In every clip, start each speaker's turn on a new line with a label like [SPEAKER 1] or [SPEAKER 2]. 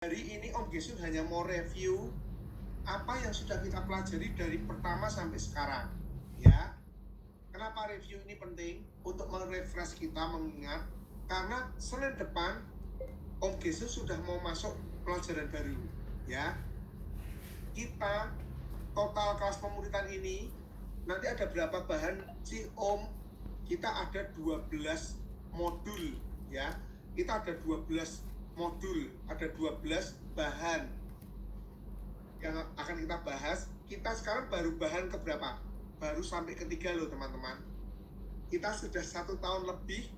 [SPEAKER 1] Hari ini Om Gesun hanya mau review apa yang sudah kita pelajari dari pertama sampai sekarang, ya. Kenapa review ini penting? Untuk merefresh kita, mengingat karena Senin depan Om Gesun sudah mau masuk pelajaran baru, ya. Kita total kelas pemuritan ini nanti ada berapa bahan sih Om? Kita ada 12 modul, ya. Kita ada 12 modul, ada 12 bahan yang akan kita bahas. Kita sekarang baru bahan ke berapa? Baru sampai ketiga loh teman-teman. Kita sudah 1 tahun lebih,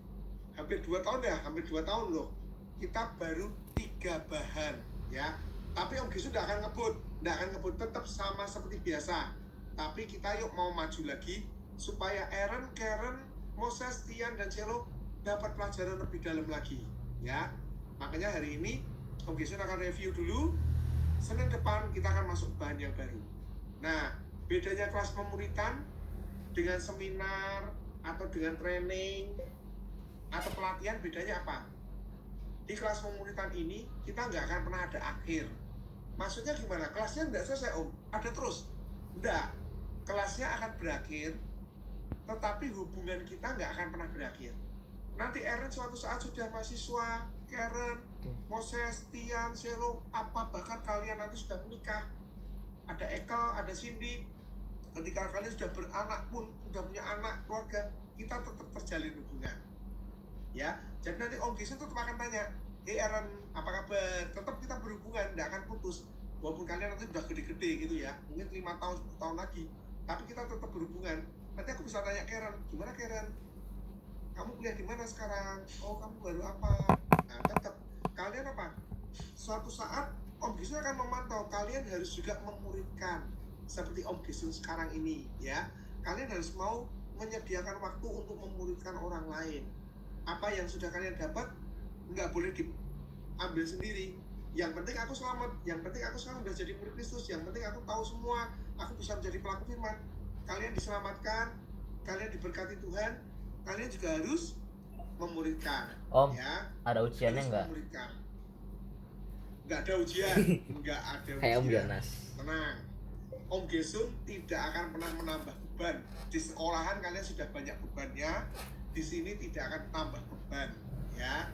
[SPEAKER 1] hampir 2 tahun ya, hampir 2 tahun loh. Kita baru 3 bahan, ya. Tapi Om Gesun tidak akan ngebut, tetap sama seperti biasa. Tapi kita yuk mau maju lagi supaya Aaron, Karen, Moses, Tian, dan Cello dapat pelajaran lebih dalam lagi, ya. Makanya hari ini Om Gesun akan review dulu. Senin depan kita akan masuk bahan yang baru. Nah, bedanya kelas pemuritan dengan seminar atau dengan training atau pelatihan, bedanya apa? Di kelas pemuritan ini kita nggak akan pernah ada akhir. Maksudnya gimana? Kelasnya nggak selesai Om, ada terus? Nggak. Kelasnya akan berakhir, tetapi hubungan kita nggak akan pernah berakhir. Nanti Aaron suatu saat sudah mahasiswa, Karen, Moses, Tian, Selo, apa bahkan kalian nanti sudah menikah, ada Ekel, ada Cindy. Ketika kalian sudah beranak pun, sudah punya anak, keluarga, kita tetap terjalin hubungan, ya. Jadi nanti Om Gesun tetap akan tanya, Aaron, apa kabar? Tetap kita berhubungan, tidak akan putus. Walaupun kalian nanti udah gede-gede gitu ya, mungkin 5 tahun, 10 tahun lagi, tapi kita tetap berhubungan. Nanti aku bisa tanya Karen, gimana Karen? Kamu kuliah di mana sekarang? Oh, kamu baru apa? Nah, tetap kalian apa? Suatu saat Om Gesun akan memantau. Kalian harus juga memuridkan seperti Om Gesun sekarang ini, ya. Kalian harus mau menyediakan waktu untuk memuridkan orang lain. Apa yang sudah kalian dapat nggak boleh diambil sendiri. Yang penting aku selamat. Yang penting aku sekarang udah jadi murid Kristus. Yang penting aku tahu semua. Aku bisa menjadi pelaku firman. Kalian diselamatkan. Kalian diberkati Tuhan. Kalian juga harus memuridkan.
[SPEAKER 2] Om,
[SPEAKER 1] ya.
[SPEAKER 2] ada ujiannya nggak?
[SPEAKER 1] Nggak ada ujian. Nggak ada ujian.
[SPEAKER 2] Kayak Om Jonas.
[SPEAKER 1] Tenang. Om Gesun tidak akan pernah menambah beban. Di sekolahan kalian sudah banyak bebannya. Di sini tidak akan tambah beban, ya.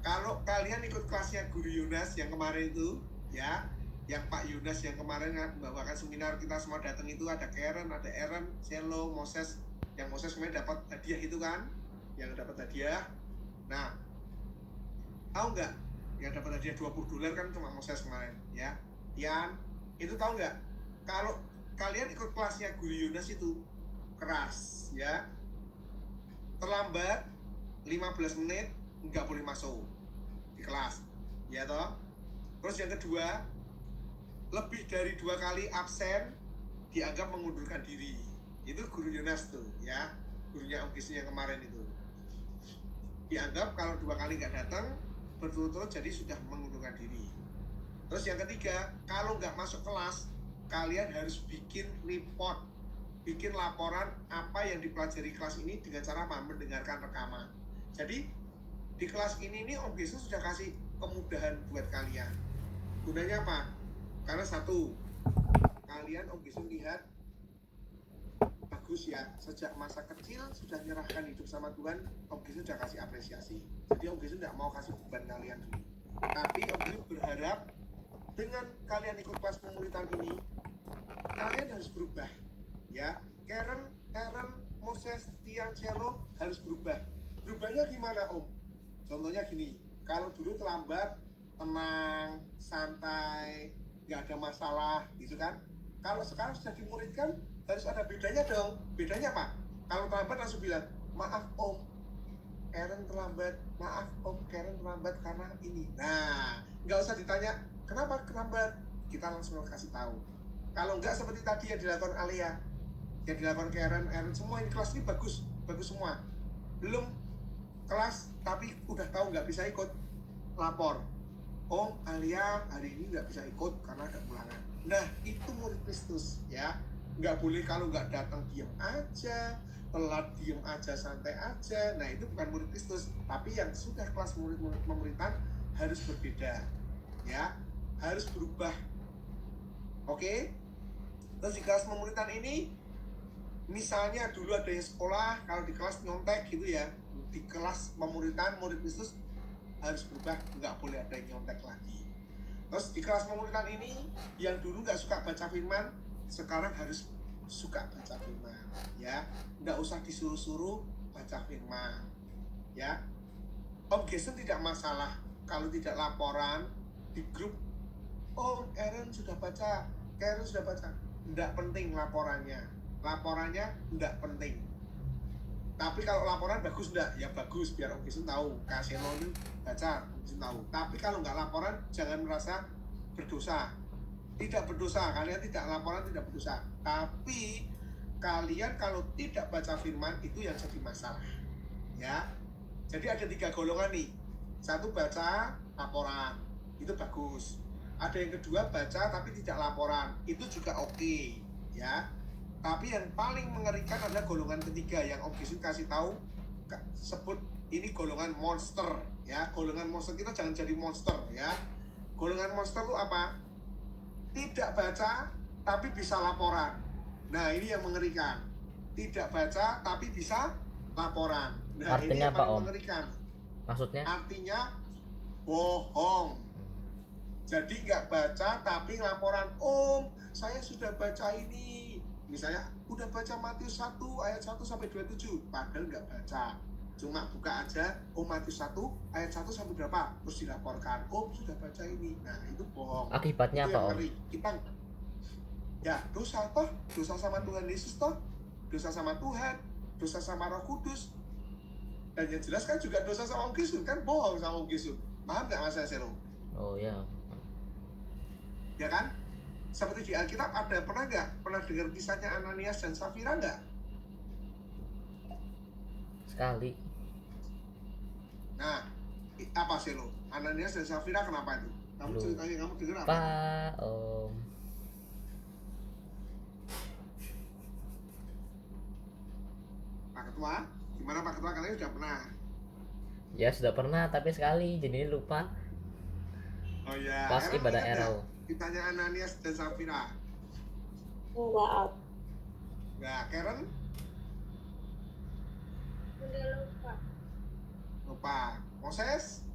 [SPEAKER 1] Kalau kalian ikut kelasnya Guru Yunas yang kemarin itu, ya, yang Pak Yunas yang kemarin membawakan seminar, kita semua datang itu, ada Karen, ada Aaron, Cello, Moses. Yang Moses kemarin dapat hadiah itu kan, yang dapat hadiah. Nah, tahu nggak? Yang dapat hadiah $20 kan cuma Moses kemarin, ya. Tian, itu tahu nggak? Kalau kalian ikut kelasnya Guru Yunas itu keras, ya. Terlambat 15 menit nggak boleh masuk di kelas, ya toh. Terus yang kedua, lebih dari 2 kali absen dianggap mengundurkan diri. Itu Guru Yunas tuh, ya, gurunya Om Gesun yang kemarin itu. Dianggap kalau 2 kali nggak datang berturut-turut jadi sudah mengundurkan diri. Terus yang ketiga, kalau nggak masuk kelas, kalian harus bikin report, bikin laporan apa yang dipelajari kelas ini dengan cara mendengarkan rekaman. Jadi di kelas ini nih Om Gesun sudah kasih kemudahan buat kalian. Gunanya apa? Karena satu, kalian Om Gesun lihat bagus ya, sejak masa kecil sudah menyerahkan hidup sama Tuhan. Om Gesun sudah kasih apresiasi. Jadi Om Gesun tidak mau kasih beban kalian dulu. Tapi Om Gesun berharap dengan kalian ikut kelas pemuritan ini, kalian harus berubah, ya. Karen, Aaron, Moses, Tian, Cello harus berubah. Berubahnya gimana Om? Contohnya gini, kalau dulu terlambat, tenang, santai, nggak ada masalah, gitu kan. Kalau sekarang sudah dimuridkan, harus ada bedanya dong. Bedanya apa? Kalau terlambat langsung bilang, maaf Om, Karen terlambat, maaf Om, Karen terlambat karena ini. Nah, nggak usah ditanya, kenapa terlambat? Kita langsung kasih tahu. Kalau nggak seperti tadi yang dilakukan Alia, yang dilakukan Karen, Aaron, semua ini kelas ini bagus, bagus semua. Belum kelas tapi udah tahu nggak bisa ikut, lapor, Om, Alia hari ini nggak bisa ikut karena ada ulangan. Nah, itu murid Kristus, ya. Nggak boleh kalau nggak datang diam aja, telat diam aja, santai aja. Nah, itu bukan murid Kristus. Tapi yang sudah kelas murid pemuritan harus berbeda. ya, harus berubah. Oke? Terus di kelas pemuritan ini, misalnya dulu ada yang sekolah, kalau di kelas nyontek gitu ya, di kelas pemuritan murid Kristus harus berubah, nggak boleh ada yang nyontek lagi. Terus di kelas pemuritan ini, yang dulu nggak suka baca firman, sekarang harus suka baca firman, ya, nggak usah disuruh-suruh baca firman, ya. Om Jason tidak masalah kalau tidak laporan di grup. Oh, Aaron sudah baca, Karen sudah baca. Nggak penting laporannya nggak penting. Tapi kalau laporan bagus nggak? Ya bagus, biar Om Jason tahu. Kasih ini baca, Om Jason tahu. Tapi kalau nggak laporan, jangan merasa berdosa. Tidak berdosa, kalian tidak laporan tidak berdosa. Tapi kalian kalau tidak baca firman itu yang jadi masalah, ya. Jadi ada 3 golongan nih. Satu baca, laporan, itu bagus. Ada yang kedua baca tapi tidak laporan, itu juga oke, ya. Tapi yang paling mengerikan adalah golongan ketiga yang Om Gisun kasih tahu, sebut ini golongan monster, ya. Golongan monster, kita jangan jadi monster, ya. Golongan monster itu apa? Tidak baca tapi bisa laporan. Nah, ini yang mengerikan. Tidak baca tapi bisa laporan. Nah,
[SPEAKER 2] Artinya
[SPEAKER 1] ini yang
[SPEAKER 2] apa,
[SPEAKER 1] paling
[SPEAKER 2] Om?
[SPEAKER 1] mengerikan.
[SPEAKER 2] Maksudnya?
[SPEAKER 1] Artinya bohong. Jadi nggak baca tapi laporan, Om, saya sudah baca ini. Misalnya, udah baca Matius 1 ayat 1 sampai 27. Padahal nggak baca. Cuma buka aja, oh Matius 1 ayat 1 sampai berapa? Terus dilaporkan, Om sudah baca ini. Nah, itu bohong.
[SPEAKER 2] Akibatnya
[SPEAKER 1] itu
[SPEAKER 2] apa,
[SPEAKER 1] yang
[SPEAKER 2] Om?
[SPEAKER 1] kita ya dosa toh, dosa sama Tuhan Yesus toh, dosa sama Tuhan, dosa sama Roh Kudus. Dan yang jelas kan juga dosa sama Om Gisun, kan bohong sama Om Gisun. Paham nggak Mas Asero?
[SPEAKER 2] Oh ya.
[SPEAKER 1] Ya kan? Seperti di Alkitab ada, pernah dengar kisahnya Ananias dan Safira nggak?
[SPEAKER 2] Sekali.
[SPEAKER 1] Nah, apa sih lo? Ananias dan Safira kenapa itu? Kamu ceritanya, kamu dengar apa?
[SPEAKER 2] Pak, Om.
[SPEAKER 1] Pak Ketua, gimana Pak Ketua, kalian sudah pernah?
[SPEAKER 2] Ya sudah pernah, tapi sekali jadi lupa.
[SPEAKER 1] Oh ya.
[SPEAKER 2] Pas ibadah Erol.
[SPEAKER 1] Ditanya Ananias dan Safira.
[SPEAKER 3] Enggak.
[SPEAKER 1] Nah, Karen?
[SPEAKER 3] Udah lupa.
[SPEAKER 1] Lupa. Moses?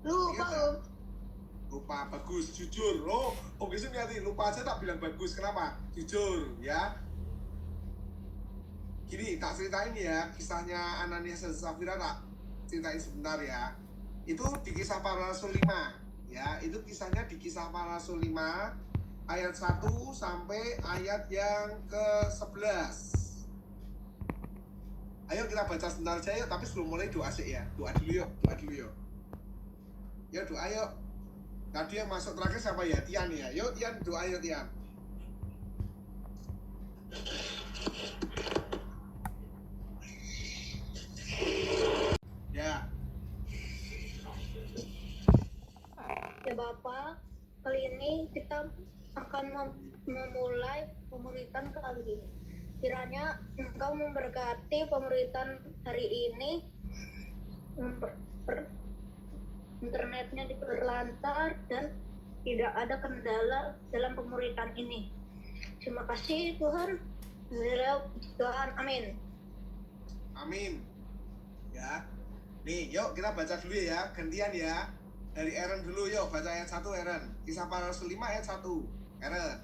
[SPEAKER 3] Lupa, Om.
[SPEAKER 1] Lupa, bagus, jujur. Lo, Om Gisun ngerti, lupa aja tak bilang bagus. Kenapa? Jujur, ya. Gini, tak ceritain ya, kisahnya Ananias dan Safira, tak ceritain sebentar ya. Itu di Kisah Para Rasul 5, ya. Itu kisahnya di Kisah Para Rasul 5 ayat 1 sampai ayat yang ke-11. Ayo kita baca sebentar aja yuk, tapi sebelum mulai doa sih ya. Doa dulu yuk. Ya doa yuk. Tadi yang masuk terakhir siapa ya? Tian ya. Yuk Tian, doa yuk Tian. Ya.
[SPEAKER 3] Ya Bapak, kali ini kita akan memulai pemuritan kali ini. Kiranya Engkau memberkati pemuritan hari ini, internetnya diperlancar dan tidak ada kendala dalam pemuritan ini. Terima kasih Tuhan. Tuhan, amin.
[SPEAKER 1] Amin. Ya. Nih, yuk kita baca dulu ya, gantian ya. Dari Aaron dulu yuk, baca ayat 1 Aaron. Kisah Para Rasul 5 ayat 1. Aaron.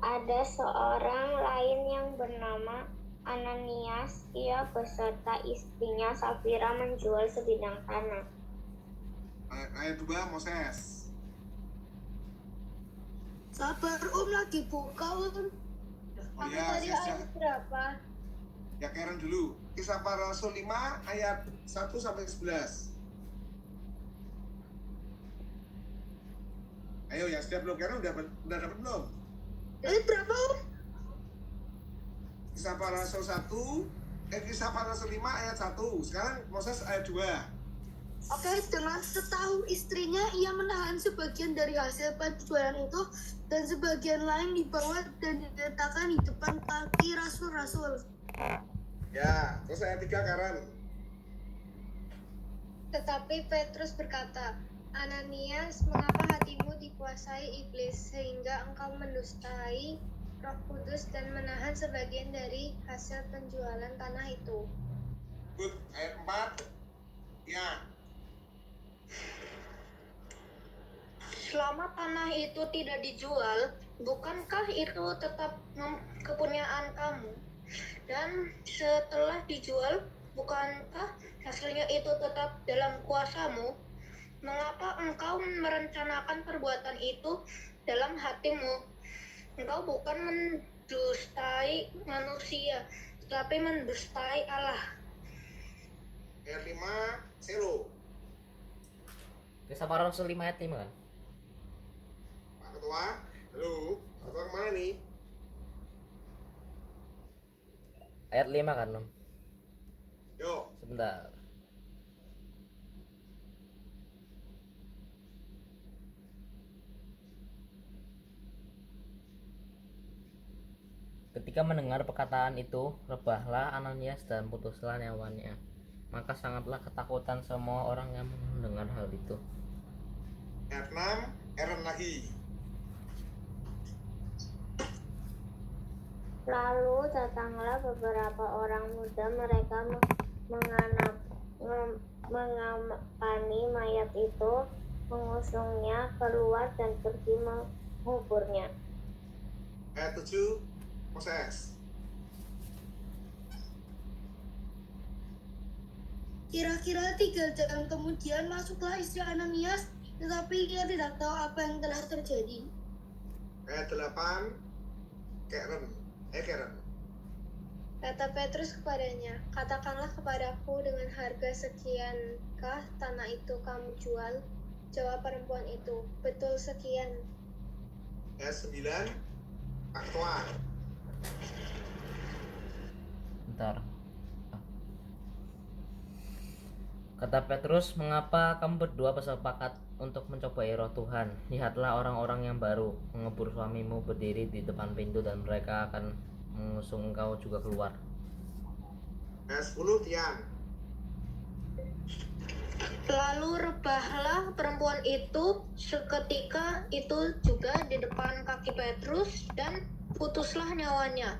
[SPEAKER 4] Ada seorang lain yang bernama Ananias. Ia beserta istrinya Safira menjual sebidang tanah.
[SPEAKER 1] Ayat 2 Moses.
[SPEAKER 3] Sabar Om, lagi buka Om.
[SPEAKER 1] Oh ya,
[SPEAKER 3] Tadi ayat berapa?
[SPEAKER 1] Ya Karen dulu. Kisah Para Rasul 5 ayat 1 sampai 11. Ayo yang sudah belum, Karen udah dapat belum?
[SPEAKER 3] Ayat berapa Om?
[SPEAKER 1] Kisah Para Rasul 1, Kisah Para Rasul 5 ayat 1. Sekarang Moses ayat 2.
[SPEAKER 3] Oke, dengan setahu istrinya, ia menahan sebagian dari hasil penjualan itu dan sebagian lain dibawa dan diletakkan di depan kaki rasul-rasul.
[SPEAKER 1] Ya, terus ayat 3 Karen.
[SPEAKER 3] Tetapi Petrus berkata, Ananias, mengapa hatimu dikuasai iblis sehingga engkau mendustai Roh Kudus dan menahan sebagian dari hasil penjualan tanah itu?
[SPEAKER 1] Good. Ayat 4. Ya.
[SPEAKER 4] Selama tanah itu tidak dijual, bukankah itu tetap kepunyaan kamu? Dan setelah dijual, bukankah hasilnya itu tetap dalam kuasamu? Mengapa engkau merencanakan perbuatan itu dalam hatimu? Engkau bukan mendustai manusia, tetapi mendustai Allah.
[SPEAKER 1] Ayat 5. Selo.
[SPEAKER 2] Kisah para Rasul 5 ayat 5 kan?
[SPEAKER 1] Pak Ketua. Halo. Ketua kemana nih?
[SPEAKER 2] Ayat 5 kan, Om?
[SPEAKER 1] Yuk.
[SPEAKER 2] Sebentar. Ketika mendengar perkataan itu, rebahlah Ananias dan putuslah nyawanya. Maka sangatlah ketakutan semua orang yang mendengar hal itu.
[SPEAKER 1] Ayat 6. Aaron lagi.
[SPEAKER 4] Lalu datanglah beberapa orang muda, mereka mengamani mayat itu, mengusungnya keluar dan pergi menguburnya.
[SPEAKER 1] Ayat 7. Moses.
[SPEAKER 3] Kira-kira 3 jam kemudian masuklah istri Ananias, tetapi ia tidak tahu apa yang telah terjadi.
[SPEAKER 1] Ayat 8. Karen. Karen.
[SPEAKER 3] Kata Petrus kepadanya, katakanlah kepadaku dengan harga sekiankah tanah itu kamu jual? Jawab perempuan itu, betul sekian.
[SPEAKER 1] Ayat 9. Aktual.
[SPEAKER 2] Bentar. Kata Petrus, mengapa kamu berdua bersepakat untuk mencobai roh Tuhan? Lihatlah orang-orang yang baru mengebur suamimu berdiri di depan pintu dan mereka akan mengusung engkau juga keluar.
[SPEAKER 1] Ayat 10. Tian.
[SPEAKER 4] Lalu rebahlah perempuan itu seketika itu juga di depan kaki Petrus dan putuslah nyawanya.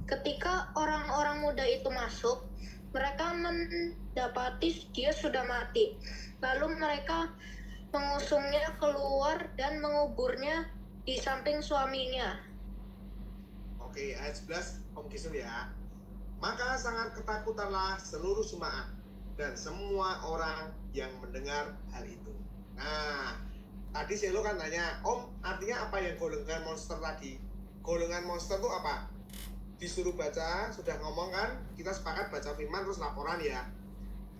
[SPEAKER 4] Ketika orang-orang muda itu masuk, mereka mendapati dia sudah mati. Lalu mereka mengusungnya keluar dan menguburnya di samping suaminya.
[SPEAKER 1] Oke, ayat 11. Om Kisul ya. Maka sangat ketakutanlah seluruh jemaat dan semua orang yang mendengar hal itu. Nah, tadi Selo kan nanya, Om, artinya apa yang golongan monster tadi? Golongan monster itu apa? Disuruh baca, sudah ngomong kan, kita sepakat baca firman terus laporan ya.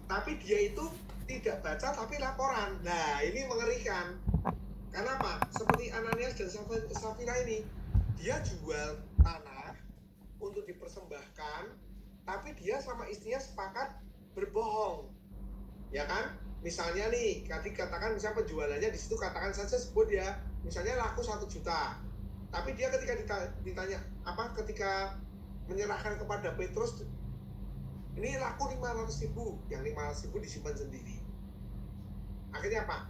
[SPEAKER 1] Tapi dia itu tidak baca tapi laporan. Nah, ini mengerikan. Karena apa? Seperti Ananias dan Safira ini, dia jual tanah untuk dipersembahkan, tapi dia sama istrinya sepakat berbohong. Ya kan? Misalnya nih, katakan misalnya penjualannya di situ katakan saja sebut ya, misalnya laku 1 juta. Tapi dia ketika ditanya ketika menyerahkan kepada Petrus, ini laku 500.000, yang 500.000 disimpan sendiri. Akhirnya apa?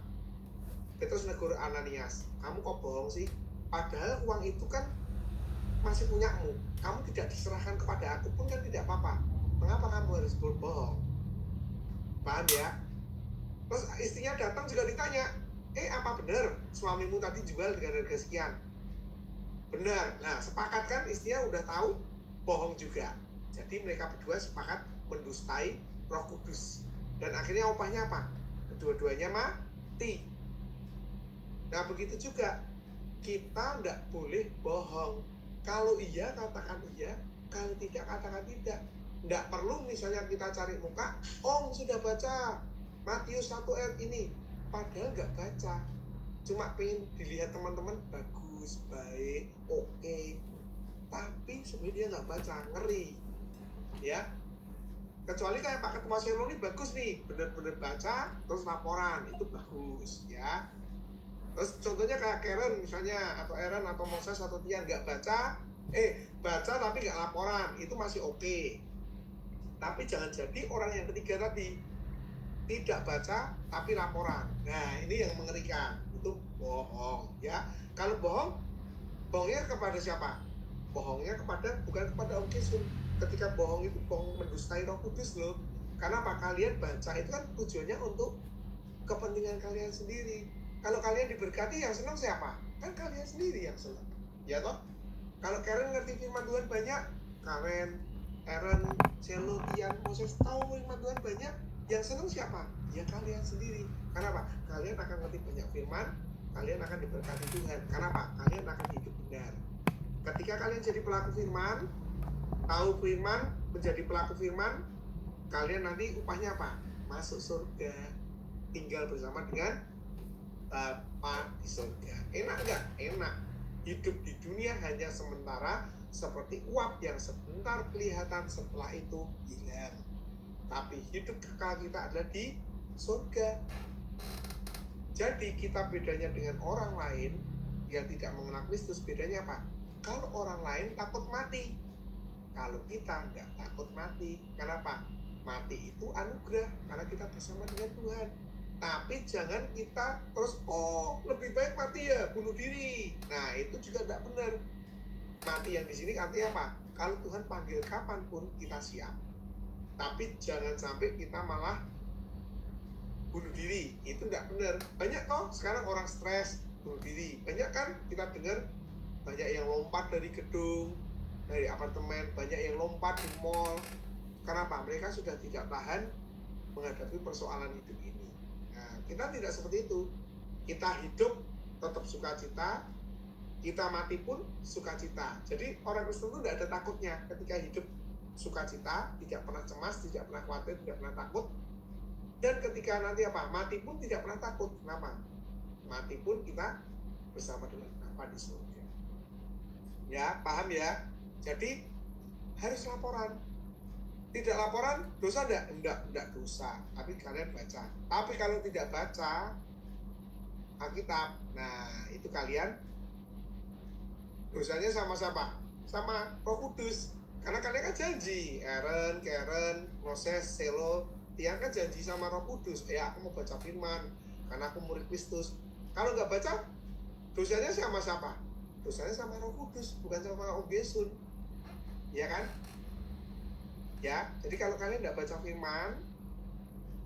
[SPEAKER 1] Petrus negur Ananias, kamu kok bohong sih? Padahal uang itu kan masih punyamu. Kamu tidak diserahkan kepada aku pun kan tidak apa-apa. Mengapa kamu harus berbohong? Paham ya? Terus istrinya datang juga ditanya, apa benar suamimu tadi jual dengan harga sekian? Benar. Nah, sepakat kan, istrinya udah tahu, bohong juga. Jadi mereka berdua sepakat mendustai Roh Kudus. Dan akhirnya upahnya apa? Kedua-duanya mati. Nah, begitu juga kita nggak boleh bohong. Kalau iya katakan iya, kalau tidak katakan tidak. Nggak perlu misalnya kita cari muka, Om sudah baca Matius 1 ayat ini, padahal nggak baca, cuma pengen dilihat teman-teman bagus, baik, oke, tapi sebenarnya dia nggak baca, ngeri ya. Kecuali kayak Pak Ketua Selo ini bagus nih, bener-bener baca terus laporan, itu bagus ya. Terus contohnya kayak Karen misalnya, atau Aaron atau Moses atau Tian nggak baca, baca tapi nggak laporan, itu masih oke. Tapi jangan jadi orang yang ketiga tadi, tidak baca tapi laporan. Nah, ini yang mengerikan. Itu bohong, ya. Kalau bohong, bohongnya kepada siapa? Bohongnya bukan kepada Om Yesus. Ketika bohong itu bohong mendustai Roh Kudus loh. Karena apa? Kalian baca itu kan tujuannya untuk kepentingan kalian sendiri. Kalau kalian diberkati, yang senang siapa? Kan kalian sendiri yang senang, ya toh? Kalau Karen ngerti firman Tuhan banyak, Karen, Aaron, Celo, Tian, Moses tahu firman Tuhan banyak, yang senang siapa? Ya kalian sendiri. Karena apa? Kalian akan ngerti banyak firman, kalian akan diberkati Tuhan. Karena apa? Kalian akan hidup benar. Ketika kalian jadi pelaku firman, tahu firman, menjadi pelaku firman, kalian nanti upahnya apa? Masuk surga, tinggal bersama dengan Bapa di surga. Enak nggak? Enak. Hidup di dunia hanya sementara, seperti uap yang sebentar kelihatan, setelah itu hilang. Tapi hidup kekal kita adalah di surga. Jadi kita bedanya dengan orang lain yang tidak mengenal Kristus, bedanya apa? Kalau orang lain takut mati, kalau kita nggak takut mati. Kenapa? Mati itu anugerah, karena kita bersama dengan Tuhan. Tapi jangan kita terus, lebih baik mati ya, bunuh diri. Nah, itu juga tidak benar. Mati yang di sini artinya apa? Kalau Tuhan panggil kapanpun kita siap. Tapi jangan sampai kita malah bunuh diri. Itu tidak benar. Banyak kok sekarang orang stres bunuh diri. Banyak kan kita dengar, banyak yang lompat dari gedung, dari apartemen, banyak yang lompat di mall. Kenapa? Mereka sudah tidak tahan menghadapi persoalan hidup ini. Nah, kita tidak seperti itu. Kita hidup tetap sukacita, kita mati pun sukacita. Jadi orang Kristen itu tidak ada takutnya ketika hidup sukacita, tidak pernah cemas, tidak pernah khawatir, tidak pernah takut. Dan ketika nanti apa? Mati pun tidak pernah takut. Kenapa? Mati pun kita bersama dengan Bapa di surga. Ya, paham ya? Jadi harus laporan. Tidak laporan, dosa enggak? Enggak dosa. Tapi kalian baca. Tapi kalau tidak baca Alkitab, nah itu kalian dosanya sama siapa? Sama Roh Kudus. Karena kalian kan janji, Aaron, Karen, Moses, Selo, Tian kan janji sama Roh Kudus. Aku mau baca firman, karena aku murid Kristus. Kalau nggak baca, dosanya sama siapa? Dosanya sama Roh Kudus, bukan sama Om Yesus. Ya kan? Ya, jadi kalau kalian nggak baca firman,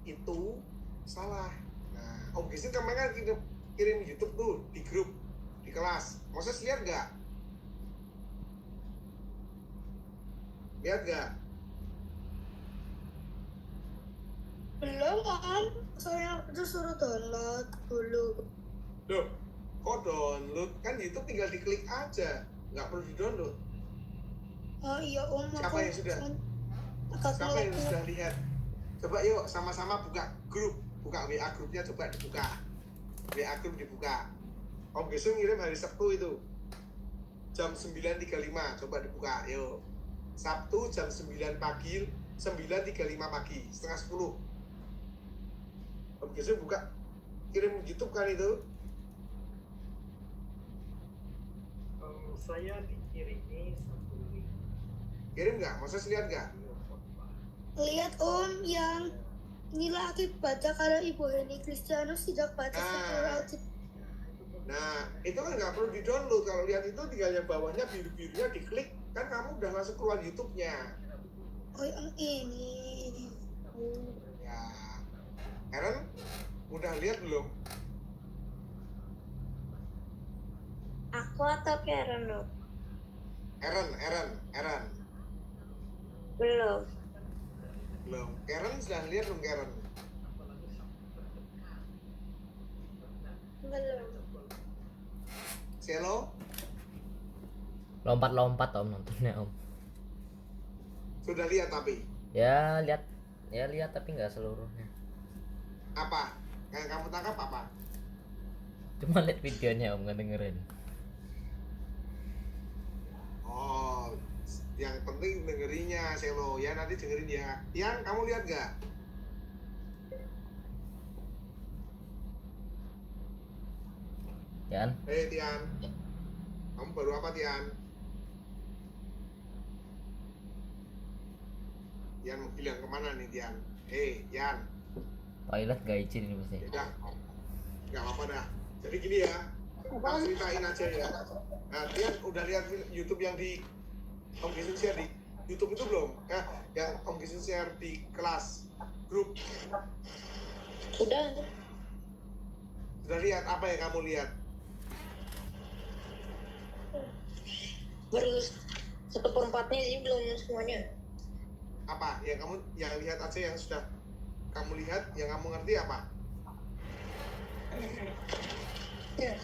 [SPEAKER 1] itu salah. Nah, Om Yesus kemarin kan kirim YouTube tuh di grup, di kelas. Moses lihat nggak? Lihat nggak?
[SPEAKER 4] Belum kan? Saya itu suruh download dulu.
[SPEAKER 1] Loh, kok download? Kan YouTube tinggal diklik aja, nggak perlu di-download.
[SPEAKER 4] Oh iya Om,
[SPEAKER 1] Siapa yang sudah? Siapa yang sudah lihat? Coba yuk sama-sama buka grup, buka WA grupnya, coba dibuka. WA grup dibuka. Om Gesung ngirim hari Sabtu itu jam 9.35, coba dibuka. Yuk, Sabtu jam 9 pagi, 9.35 pagi, setengah 10. Om Gesung buka, kirim YouTube kan itu.
[SPEAKER 5] Saya dikirimi satu link.
[SPEAKER 1] Kirim nggak? Moses lihat nggak?
[SPEAKER 4] Lihat Om, yang inilah aku baca karena Ibu Heni Kristianus tidak baca seluruh Alkitab.
[SPEAKER 1] Nah, itu kan nggak perlu di-download. Kalau lihat itu tinggal yang bawahnya biru-birunya diklik, kan kamu udah langsung keluar YouTube-nya.
[SPEAKER 4] Oh yang ini.
[SPEAKER 1] Ya, Aaron, udah lihat belum?
[SPEAKER 6] Aku atau Karen loh?
[SPEAKER 1] Aaron.
[SPEAKER 6] Belum.
[SPEAKER 1] Belum. Karen sudah lihat belum, Karen?
[SPEAKER 3] Belum.
[SPEAKER 1] Selo,
[SPEAKER 2] Lompat-lompat Om nontonnya Om.
[SPEAKER 1] sudah lihat tapi
[SPEAKER 2] Ya lihat tapi nggak seluruhnya.
[SPEAKER 1] apa? Yang kamu tangkap apa?
[SPEAKER 2] Cuma lihat videonya Om, nggak dengerin.
[SPEAKER 1] Oh, yang penting dengerinnya, Selo. Ya, nanti dengerin ya. Tian, kamu lihat nggak?
[SPEAKER 2] Yan,
[SPEAKER 1] Tian. Kamu baru apa, Tian? Tian mau bilang kemana nih, Tian? Yan.
[SPEAKER 2] Toilet gak izin ini pasti.
[SPEAKER 1] Ya, nggak apa-apa dah. Jadi gini ya, aku ceritain aja ya. Nah, dia udah lihat YouTube yang di Om Gisun share di YouTube itu belum? Yang Om Gisun share di kelas grup.
[SPEAKER 4] Udah.
[SPEAKER 1] Sudah lihat apa yang kamu lihat?
[SPEAKER 4] Baru 1/4-nya sih, belum semuanya.
[SPEAKER 1] Apa yang kamu yang lihat aja yang sudah kamu lihat, yang kamu ngerti apa?
[SPEAKER 4] Ya.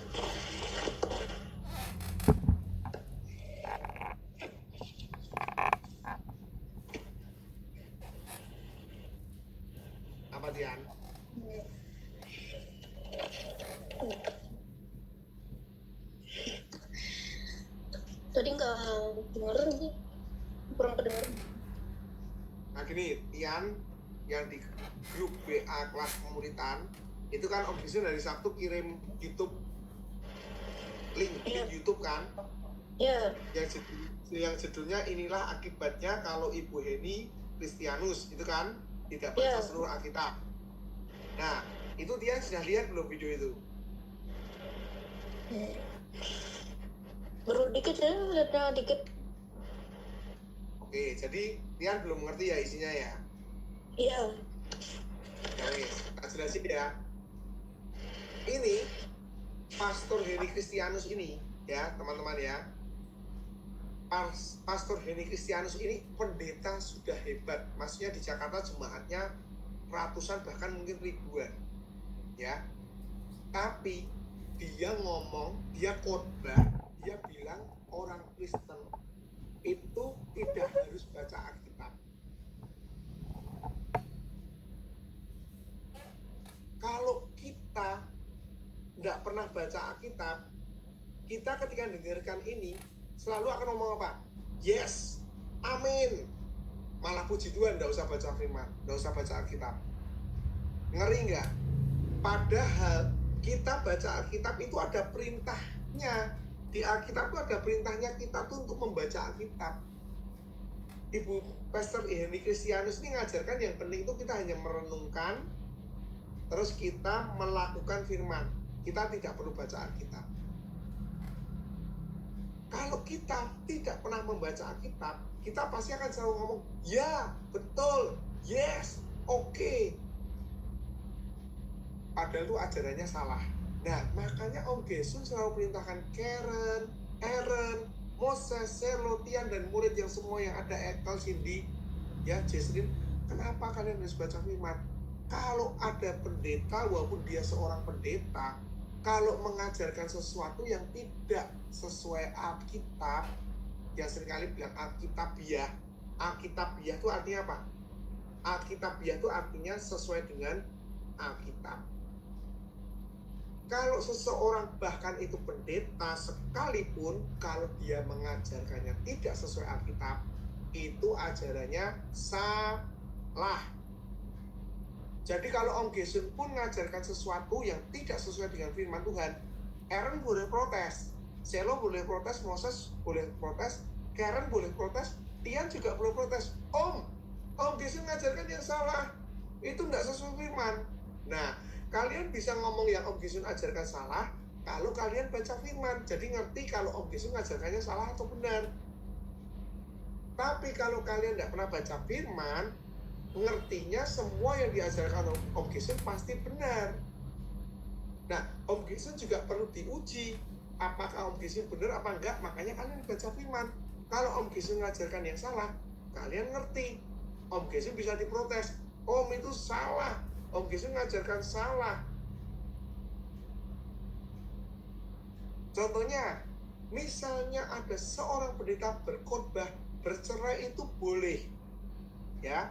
[SPEAKER 1] Apa Dian?
[SPEAKER 4] Tadi nggak dengerin sih, kurang kedengeran.
[SPEAKER 1] Nah gini, Tian yang di grup WA kelas pemuritan itu kan Om Gisun dari Sabtu kirim YouTube link YouTube kan,
[SPEAKER 4] Ya,
[SPEAKER 1] yang judulnya inilah akibatnya kalau Ibu Heni Kristianus itu kan tidak baca
[SPEAKER 4] Iya.
[SPEAKER 1] seluruh Alkitab. Nah itu Tian sudah lihat belum video itu?
[SPEAKER 4] baru dikit ya, lihatnya dikit.
[SPEAKER 1] Oke, jadi Tian belum mengerti ya isinya ya?
[SPEAKER 4] Iya.
[SPEAKER 1] Ya wes, tak jelasin ya. Ini Pastor Heni Kristianus ini ya teman-teman ya. Pastor Heni Kristianus ini pendeta sudah hebat. Maksudnya di Jakarta jemaatnya ratusan bahkan mungkin ribuan. Ya. Tapi dia ngomong, dia khotbah, dia bilang orang Kristen itu tidak harus baca Alkitab. Kalau kita tidak pernah baca Alkitab, kita ketika dengarkan ini selalu akan ngomong apa? Yes, amin. Malah puji Tuhan, tidak usah baca firman, tidak usah baca Alkitab. Ngeri nggak? Padahal kita baca Alkitab itu ada perintahnya. Di Alkitab itu ada perintahnya kita tuh untuk membaca Alkitab. Ibu Pastor Heni Kristianus ini ngajarkan yang penting itu kita hanya merenungkan, terus kita melakukan firman. Kita tidak perlu baca Alkitab. Kalau kita tidak pernah membaca Alkitab, kita pasti akan selalu ngomong, ya, betul, yes, oke. Padahal itu ajarannya salah. Nah, makanya Om Gisun selalu perintahkan Karen, Aaron, Moses, Selo, Tian, dan murid yang semua yang ada, Ekel, Cindy, ya, Jesslyn, kenapa kalian harus baca firman? Kalau ada pendeta, walaupun dia seorang pendeta, kalau mengajarkan sesuatu yang tidak sesuai Alkitab, yang seringkali bilang Alkitabiah. Alkitabiah itu artinya apa? Alkitabiah itu artinya sesuai dengan Alkitab. Kalau seseorang bahkan itu pendeta sekalipun, kalau dia mengajarkannya tidak sesuai Alkitab, itu ajarannya salah. Jadi kalau Om Gisun pun mengajarkan sesuatu yang tidak sesuai dengan firman Tuhan, Aaron boleh protes, Selo boleh protes, Moses boleh protes, Karen boleh protes, Tian juga boleh protes. Om Gisun mengajarkan yang salah, itu tidak sesuai firman. Nah, kalian bisa ngomong yang Om Gisun ajarkan salah kalau kalian baca firman. Jadi ngerti kalau Om Gisun ngajarkannya salah atau benar. Tapi kalau kalian tidak pernah baca firman, ngertinya semua yang diajarkan Om Gisun pasti benar. Nah, Om Gisun juga perlu diuji apakah Om Gisun benar apa enggak. Makanya kalian baca firman. Kalau Om Gisun ngajarkan yang salah, kalian ngerti. Om Gisun bisa diprotes, Om itu salah, Om Gisun ngajarkan salah. Contohnya, misalnya ada seorang pendeta berkhotbah bercerai itu boleh, ya.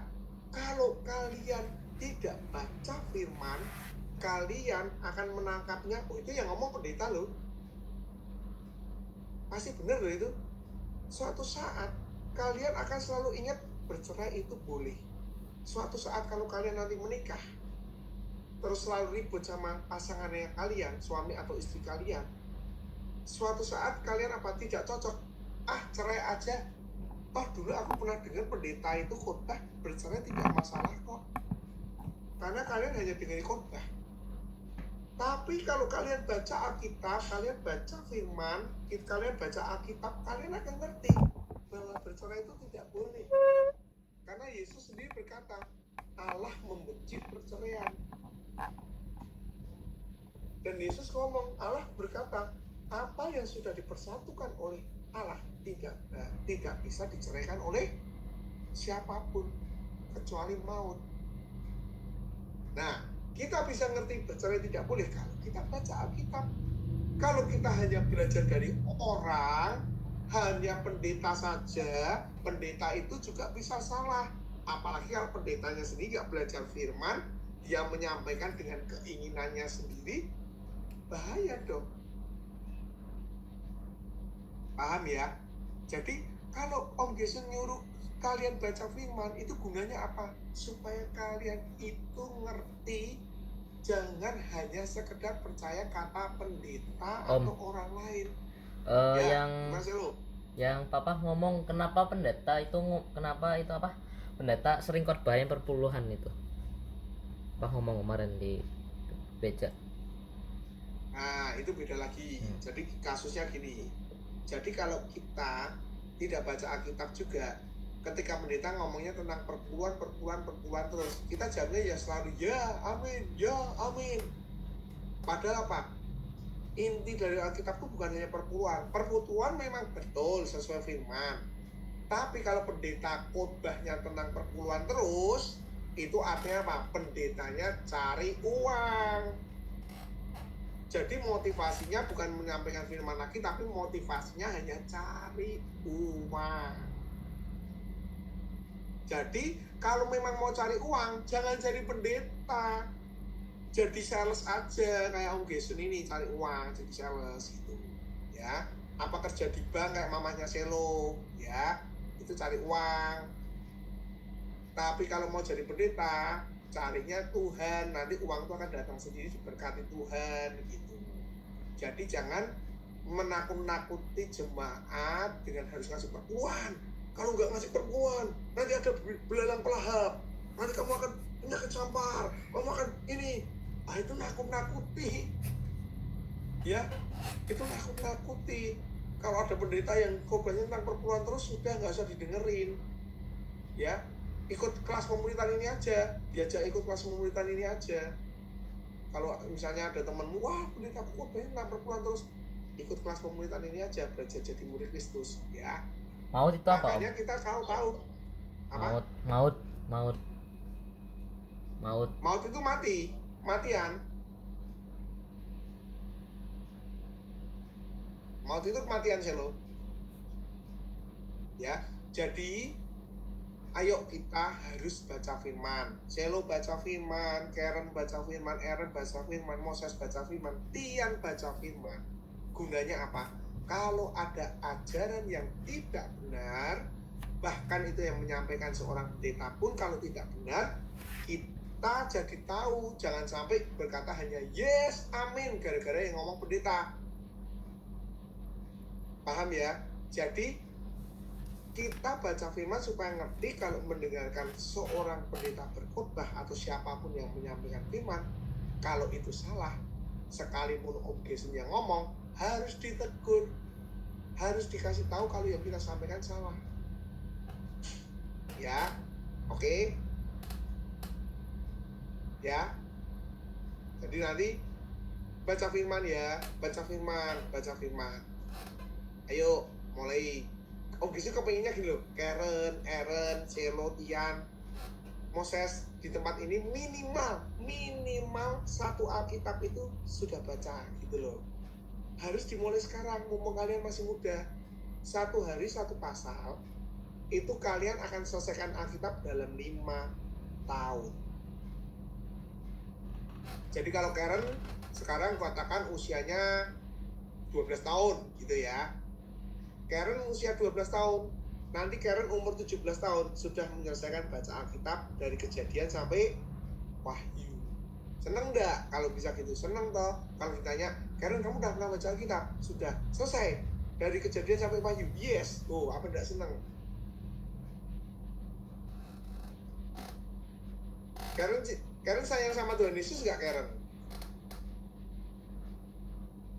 [SPEAKER 1] Kalau kalian tidak baca firman, kalian akan menangkapnya, oh itu yang ngomong pendeta loh. Pasti benar loh itu. Suatu saat kalian akan selalu ingat bercerai itu boleh. Suatu saat kalau kalian nanti menikah, terus selalu ribut sama pasangannya kalian, suami atau istri kalian, suatu saat kalian apa tidak cocok, cerai aja. Toh dulu aku pernah dengar pendeta itu khotbah bercerai tidak masalah kok. karena kalian hanya dengar khotbah. Tapi kalau kalian baca Alkitab, kalian baca firman, kalian baca Alkitab, kalian akan ngerti bahwa bercerai itu tidak boleh. Karena Yesus sendiri berkata, Allah membenci perceraian. Dan Yesus ngomong, Allah berkata, apa yang sudah dipersatukan oleh Allah tidak bisa diceraikan oleh siapapun kecuali maut. Nah, kita bisa ngerti bercerai tidak boleh kalau kita baca Alkitab. Kalau kita hanya belajar dari orang, hanya pendeta saja, pendeta itu juga bisa salah. Apalagi kalau pendetanya sendiri nggak belajar firman, dia menyampaikan dengan keinginannya sendiri, bahaya dong. Paham ya? Jadi kalau Om Yesus nyuruh kalian baca firman, itu gunanya apa? Supaya kalian itu ngerti, jangan hanya sekedar percaya kata pendeta atau orang lain.
[SPEAKER 2] Yang Papa ngomong kenapa pendeta itu pendeta sering khotbahin perpuluhan itu. Papa ngomong kemarin di beja.
[SPEAKER 1] Nah, itu beda lagi. Jadi kasusnya gini. Jadi kalau kita tidak baca Alkitab juga, ketika pendeta ngomongnya tentang perpuluhan terus, kita jawabnya ya selalu ya amin. Padahal apa? Inti dari Alkitab itu bukan hanya perpuluhan. Perpuluhan memang betul sesuai firman. Tapi kalau pendeta khotbahnya tentang perpuluhan terus, itu artinya apa? Pendetanya cari uang. Jadi motivasinya bukan menyampaikan firman lagi, tapi motivasinya hanya cari uang. Jadi kalau memang mau cari uang, jangan jadi pendeta, jadi sales aja kayak Om Gesun ini, cari uang jadi sales gitu, ya. Apa kerja di bank kayak mamanya Selo, ya, itu cari uang. Tapi kalau mau jadi pendeta, carinya Tuhan, nanti uang itu akan datang sendiri diberkati Tuhan gitu. Jadi jangan menakut-nakuti jemaat dengan harus ngasih perpuluhan. Kalau nggak ngasih perpuluhan, nanti ada belalang pelahap, nanti kamu akan penyakit sampar, kamu akan ini. Itu nakut-nakuti, ya, itu nakut-nakuti. Kalau ada pendeta yang khotbahnya tentang perpuluhan terus, sudah nggak usah didengerin, ya. Ikut kelas pemuritan ini aja, diajak ikut kelas pemuritan ini aja. Kalau misalnya ada temenmu, wah pendeta khotbahnya tentang perpuluhan terus, ikut kelas pemuritan ini aja, belajar jadi murid Kristus, ya.
[SPEAKER 2] Maut itu apa?
[SPEAKER 1] Makanya kita tahu apa? Maut itu matian. Maut itu kematian Selo. Ya, jadi ayo kita harus baca firman. Selo baca firman, Karen baca firman, Aaron baca firman, Moses baca firman, Tian baca firman. Gunanya apa? Kalau ada ajaran yang tidak benar, bahkan itu yang menyampaikan seorang pendeta pun kalau tidak benar, kita jadi tahu. Jangan sampai berkata hanya yes, amin, gara-gara yang ngomong pendeta. Paham ya? Jadi kita baca firman supaya ngerti kalau mendengarkan seorang pendeta berkhotbah atau siapapun yang menyampaikan firman, kalau itu salah, sekalipun Om Gesun yang ngomong, harus ditegur, harus dikasih tahu kalau yang kita sampaikan salah. Ya, oke? Ya, jadi nanti baca firman ya, baca firman. Ayo, mulai. Om Gesun kepenginnya gini loh, Karen, Aaron, Selo, Tian, Moses di tempat ini minimal satu Alkitab itu sudah baca gitu loh. Harus dimulai sekarang, mumpung kalian masih muda. 1 hari 1 pasal, itu kalian akan selesaikan Alkitab dalam 5 tahun. Jadi kalau Karen sekarang katakan usianya 12 tahun gitu ya. Karen usia 12 tahun, nanti Karen umur 17 tahun sudah menyelesaikan baca Alkitab dari Kejadian sampai Wahyu. Seneng enggak kalau bisa gitu? Seneng toh. Kalau ditanya, Karen kamu udah pernah baca Alkitab? Sudah selesai dari Kejadian sampai Wahyu. Yes. Oh, apa enggak seneng? Karen Karen sayang sama Tuhan Yesus nggak, Karen?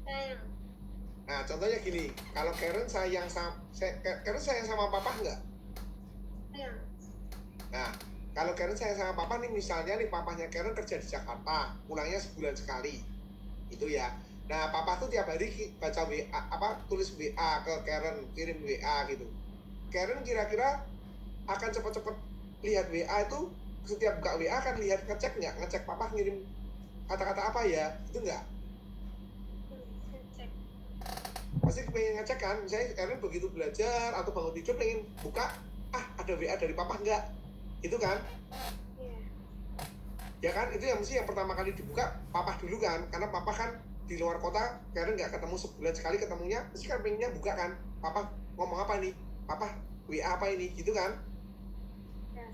[SPEAKER 6] Sayang.
[SPEAKER 1] Nah, contohnya gini, kalau Karen sayang sama papa nggak?
[SPEAKER 6] Sayang.
[SPEAKER 1] Nah, kalau Karen sayang sama papa nih, misalnya nih papahnya Karen kerja di Jakarta, pulangnya sebulan sekali, itu ya. Nah, papa tuh tiap hari baca WA, tulis WA ke Karen, kirim WA gitu. Karen kira-kira akan cepet-cepet lihat WA itu, setiap buka WA kan lihat ngecek nggak, ngecek papa ngirim kata-kata apa ya, itu nggak?
[SPEAKER 6] Cek.
[SPEAKER 1] Pasti pengen ngecek kan, misalnya Karen begitu belajar atau bangun tidur pengen buka, ada WA dari papa nggak, itu kan?
[SPEAKER 6] Iya.
[SPEAKER 1] Ya kan, itu yang mesti yang pertama kali dibuka papa dulu kan, karena papa kan di luar kota, Karen nggak ketemu sebulan sekali ketemunya, mesti kan pengennya buka kan, papa ngomong apa nih, papa WA apa ini, gitu kan?
[SPEAKER 6] Ya.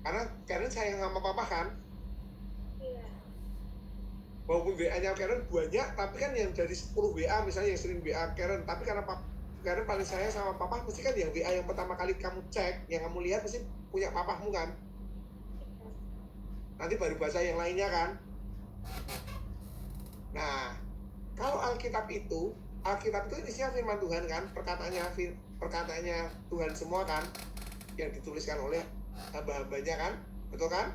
[SPEAKER 1] Karena Karen sayang sama papa kan,
[SPEAKER 6] Iya.
[SPEAKER 1] walaupun WA-nya Karen banyak, tapi kan yang dari 10 WA misalnya yang sering WA Karen, tapi karena Karen paling sayang sama papa, mesti kan yang WA yang pertama kali kamu cek, yang kamu lihat mesti punya papamu kan, nanti baru baca yang lainnya kan. Nah, kalau Alkitab itu isinya firman Tuhan kan, perkataannya Tuhan semua kan, yang dituliskan oleh hamba-hambanya kan, betul kan?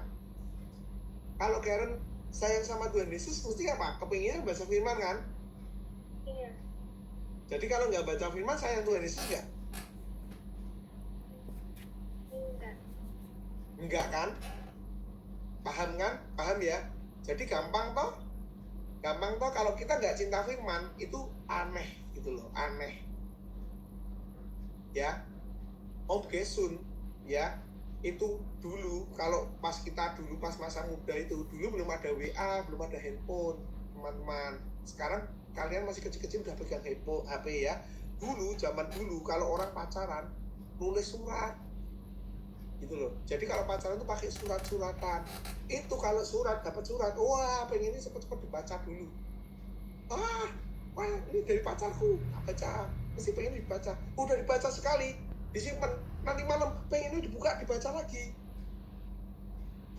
[SPEAKER 1] Kalau Karen sayang sama Tuhan Yesus, mesti apa? Kepinginnya baca firman kan?
[SPEAKER 6] Iya.
[SPEAKER 1] Jadi kalau nggak baca firman, sayang Tuhan Yesus nggak?
[SPEAKER 6] Enggak.
[SPEAKER 1] Enggak kan? Paham kan? Paham ya? Jadi gampang toh kalau kita nggak cinta firman, itu aneh gitu loh, aneh. Ya, Om Gesun, ya, itu dulu kalau pas masa muda itu, dulu belum ada WA, belum ada handphone, teman-teman. Sekarang kalian masih kecil-kecil udah pegang handphone, HP ya. Zaman dulu kalau orang pacaran nulis surat, gitu loh. Jadi kalau pacaran itu pakai surat-suratan. Itu kalau dapat surat, wah pengennya cepet-cepet dibaca dulu. Wah ini dari pacarku, baca, mesti pengen dibaca. Udah dibaca sekali, disimpan, nanti malam pengennya dibaca lagi.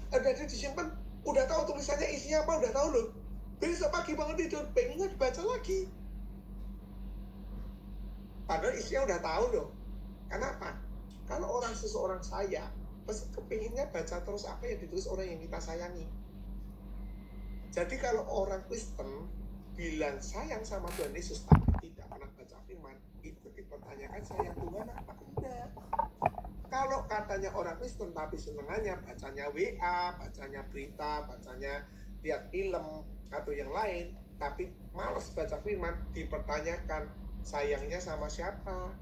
[SPEAKER 1] Udah disimpan, udah tahu tulisannya isinya apa, udah tahu loh. Besok pagi bangun tidur, pengennya dibaca lagi. Padahal isinya udah tahu loh. Kenapa? Kalau seseorang sayang, pasti kepinginnya baca terus apa yang ditulis orang yang kita sayangi. Jadi kalau orang Kristen bilang sayang sama Tuhan Yesus tapi tidak pernah baca firman, itu dipertanyakan sayang Tuhan apa enggak. Kalau katanya orang Kristen tapi senengannya bacanya WA, bacanya berita, bacanya lihat film atau yang lain, tapi malas baca firman, dipertanyakan sayangnya sama siapa.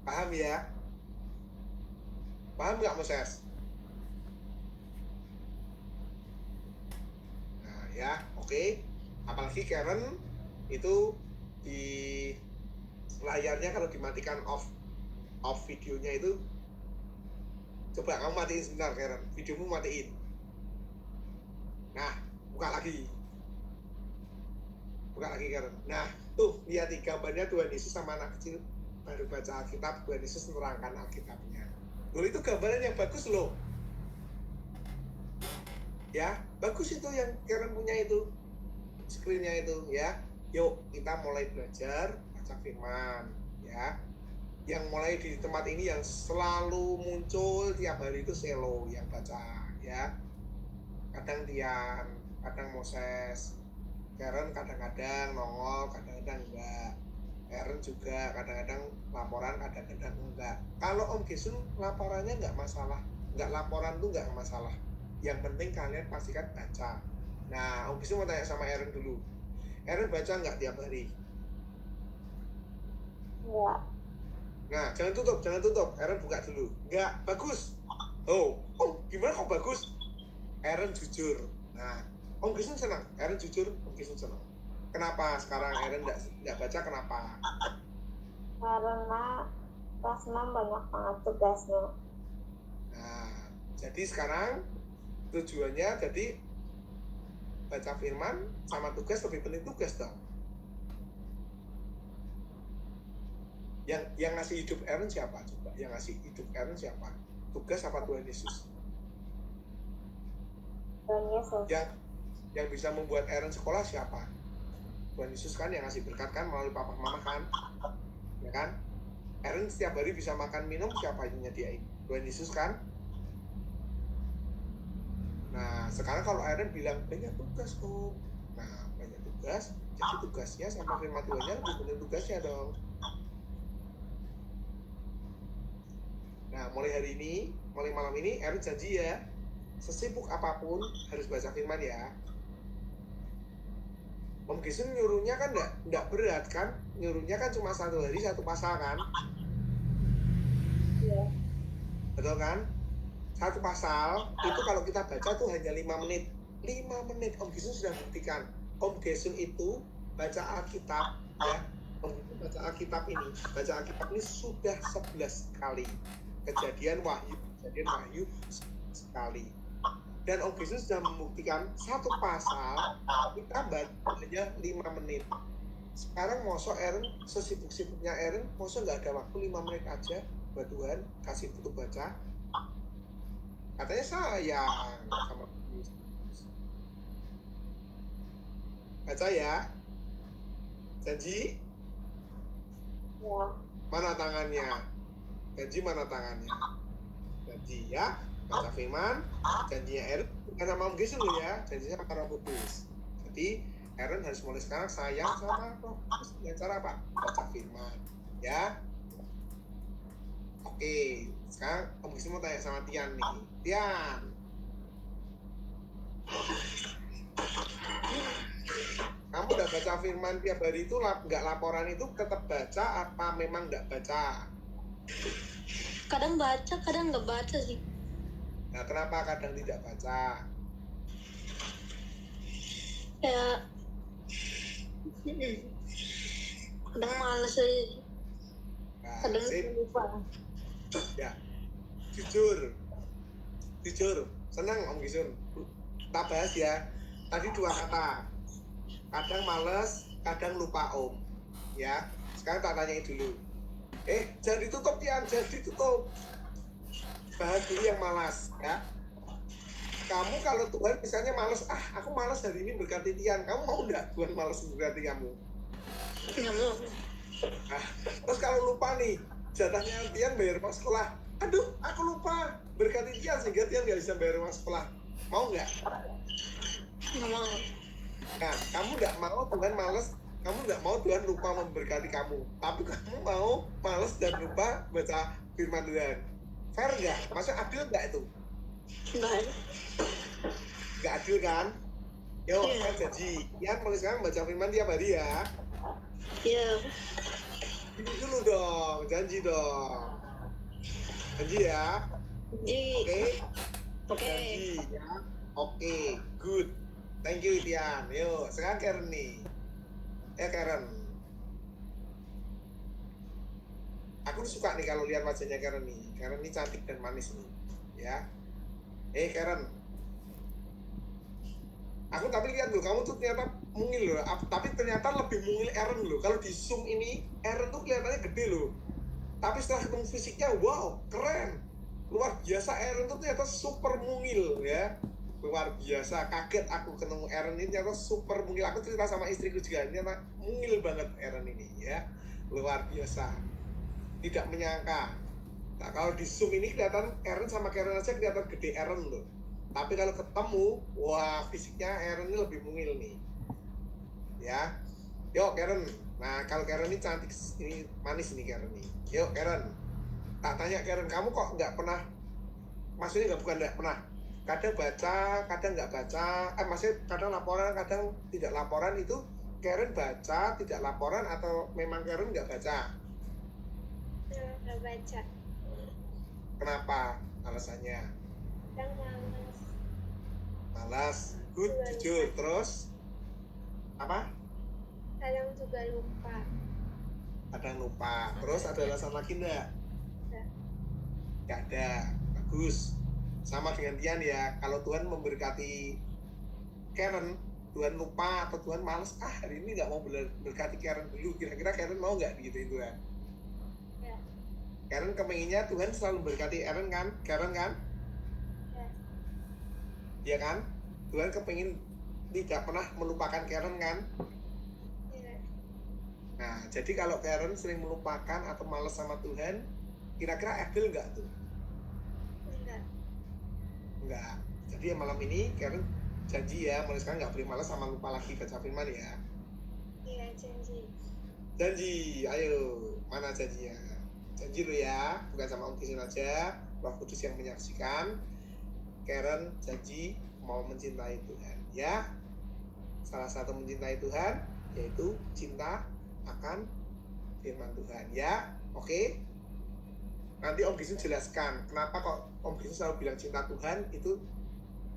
[SPEAKER 1] Paham ya? Paham nggak, Moses? Nah ya, oke. Apalagi Karen itu di layarnya kalau dimatikan off videonya itu, coba kamu matiin sebentar Karen, videomu matiin. Nah, buka lagi Karen. Nah, tuh lihat gambarnya Tuhan Yesus sama anak kecil baru baca Alkitab, Tuhan Yesus menerangkan Alkitabnya. Loh, itu gambaran yang bagus loh. Ya, bagus itu yang Karen punya itu, screennya itu ya. Yuk kita mulai belajar baca firman ya. Yang mulai di tempat ini yang selalu muncul tiap hari itu Selo yang baca ya. Kadang Tian, kadang Moses, Karen kadang-kadang nongol, kadang-kadang enggak. Karen juga kadang-kadang laporan, kadang-kadang enggak. Kalau Om Gesun laporannya enggak masalah, enggak laporan tuh enggak masalah. Yang penting kalian pastikan baca. Nah, Om Gesun mau tanya sama Aaron dulu. Aaron baca enggak tiap hari?
[SPEAKER 6] Enggak.
[SPEAKER 1] Nah, jangan tutup. Aaron buka dulu. Enggak, bagus. Oh, gimana kok bagus? Aaron jujur. Nah, Om Gesun senang. Aaron jujur, Om Gesun senang. Kenapa sekarang Aaron enggak baca, kenapa?
[SPEAKER 6] Karena kelas 6 banyak banget tugasnya.
[SPEAKER 1] Nah, jadi sekarang tujuannya jadi baca firman sama tugas, lebih penting tugas dong. Yang ngasih hidup Aaron siapa coba? Yang ngasih hidup Aaron siapa? Tugas apa Tuhan Yesus?
[SPEAKER 6] Tuhan Yesus.
[SPEAKER 1] Yang bisa membuat Aaron sekolah siapa? Tuhan Yesus kan yang ngasih berkat kan melalui papa mama kan, ya kan? Aaron setiap hari bisa makan minum, siapa yang nyediain? Tuhan Yesus kan? Nah sekarang kalau Aaron bilang banyak tugas kok, nah banyak tugas, jadi tugasnya sama firman Tuhannya lebih benar tugasnya dong. Nah mulai hari ini, mulai malam ini Aaron janji ya, sesibuk apapun harus baca firman ya. Om Gisun nyuruhnya kan enggak berat kan? Nyuruhnya kan cuma 1 hari 1 pasal kan?
[SPEAKER 6] Iya.
[SPEAKER 1] Betul kan? 1 pasal itu kalau kita baca tuh hanya 5 menit. 5 menit Om Gisun sudah buktikan. Om Gisun itu baca Alkitab ya. Om Gisun baca Alkitab ini sudah 11 kali. Kejadian Wahyu sekali. Dan Om Gisun sudah membuktikan 1 pasal kita baca hanya 5 menit. Sekarang mosok Aaron, sesibuk-sibuknya Aaron, mosok nggak ada waktu 5 menit aja buat Tuhan kasih untuk baca. Katanya sayang sama baca ya. Janji?
[SPEAKER 6] Ya.
[SPEAKER 1] Mana tangannya? Janji mana tangannya? Janji ya. Baca firman, janjinya Aaron bukan sama Om Gisun loh ya, janjinya sama Roh Kudus. Jadi Aaron harus mulai sekarang sayang sama Roh Kudus dengan cara apa? Baca firman, ya. Oke, sekarang Om Gisun mau tanya sama Tian nih. Tian, kamu udah baca firman tiap hari itu nggak laporan itu tetap baca apa memang nggak baca?
[SPEAKER 4] Kadang baca, kadang nggak baca sih.
[SPEAKER 1] Nah, kenapa kadang tidak baca?
[SPEAKER 4] Ya, kadang males aja.
[SPEAKER 1] Nah,
[SPEAKER 4] Kadang
[SPEAKER 1] sip.
[SPEAKER 4] lupa.
[SPEAKER 1] Ya, jujur, senang Om Gisun. Kita bahas ya. Tadi 2 kata. Kadang males, kadang lupa Om. Ya, sekarang tak tanyain dulu. Jangan ditutup Tian, jangan ditutup. Bahas dulu yang malas, ya. Kamu kalau Tuhan misalnya malas, aku malas hari ini berkati Tian. Kamu mau nggak Tuhan malas berkati kamu?
[SPEAKER 4] Nggak mau.
[SPEAKER 1] Terus kalau lupa nih, jatahnya Tian bayar uang sekolah. Aduh, aku lupa berkati Tian sehingga Tian nggak bisa bayar uang sekolah. Mau nggak?
[SPEAKER 4] Nggak mau.
[SPEAKER 1] Nah, kamu nggak mau Tuhan malas, kamu nggak mau Tuhan lupa memberkati kamu. Tapi kamu mau malas dan lupa baca firman Tuhan. Fair nggak? Maksudnya adil nggak itu?
[SPEAKER 4] Nggak.
[SPEAKER 1] Nggak adil kan? Yuk,
[SPEAKER 4] Iya.
[SPEAKER 1] saya janji. Tian mulai sekarang baca firman tiap hari ya.
[SPEAKER 4] Ya,
[SPEAKER 1] Ini dulu dong, janji dong. Janji ya.
[SPEAKER 4] jadi
[SPEAKER 1] Oke? Janji ya. Oke, good. Thank you Tian. Yuk, sekarang Karen nih. Karen. Aku suka nih kalau lihat wajahnya Karen nih. Karen ini cantik dan manis nih. Ya. Karen. Aku tapi lihat loh, kamu tuh ternyata mungil loh. Tapi ternyata lebih mungil Aaron loh. Kalau di zoom ini, Aaron tuh kelihatannya gede loh. Tapi setelah ketemu fisiknya, wow, keren. Luar biasa, Aaron tuh ternyata super mungil ya. Luar biasa, kaget aku ketemu Aaron ini ternyata super mungil. Aku cerita sama istriku juga, ternyata mungil banget Aaron ini ya. Luar biasa. Tidak menyangka. Nah, kalau di zoom ini kelihatan Aaron sama Karen aja kelihatan gede Aaron loh. Tapi kalau ketemu, wah fisiknya Aaron ini lebih mungil nih. Ya. Yuk Karen. Nah, kalau Karen ini cantik, ini manis nih Karen nih. Yuk Karen. Tak tanya Karen, kamu kok nggak pernah, maksudnya bukan nggak pernah, kadang baca, kadang nggak baca, maksudnya kadang laporan, kadang tidak laporan, itu Karen baca, tidak laporan, atau memang Karen nggak baca?
[SPEAKER 3] Nggak baca.
[SPEAKER 1] Kenapa alasannya?
[SPEAKER 3] Kadang males.
[SPEAKER 1] Malas. Good, jujur. Terus apa?
[SPEAKER 3] Kadang juga lupa.
[SPEAKER 1] Kadang lupa. Terus ada alasan lagi enggak?
[SPEAKER 3] Nggak.
[SPEAKER 1] Nggak ada. Bagus. Sama dengan Tian ya. Kalau Tuhan memberkati Karen, Tuhan lupa atau Tuhan malas, hari ini nggak mau berkati Karen dulu. Kira-kira Karen mau nggak gitu Tuhan?
[SPEAKER 3] Ya.
[SPEAKER 1] Karen kepenginnya Tuhan selalu berkati Karen kan?
[SPEAKER 3] Ya.
[SPEAKER 1] Iya kan? Tuhan kepingin tidak pernah melupakan Karen kan?
[SPEAKER 3] Iya.
[SPEAKER 1] Nah, jadi kalau Karen sering melupakan atau malas sama Tuhan, kira-kira Abel enggak tuh?
[SPEAKER 3] Enggak.
[SPEAKER 1] Enggak. Jadi malam ini Karen janji ya, mulai sekarang nggak boleh malas sama lupa lagi baca firman ya.
[SPEAKER 3] Iya, janji.
[SPEAKER 1] Janji, ayo, mana janjinya? Janji lo ya, bukan sama Om Kisun aja, Roh Kudus yang menyaksikan. Karen janji mau mencintai Tuhan ya. Salah satu mencintai Tuhan yaitu cinta akan firman Tuhan ya. Oke. Nanti Om Kisun jelaskan kenapa kok Om Kisun selalu bilang cinta Tuhan itu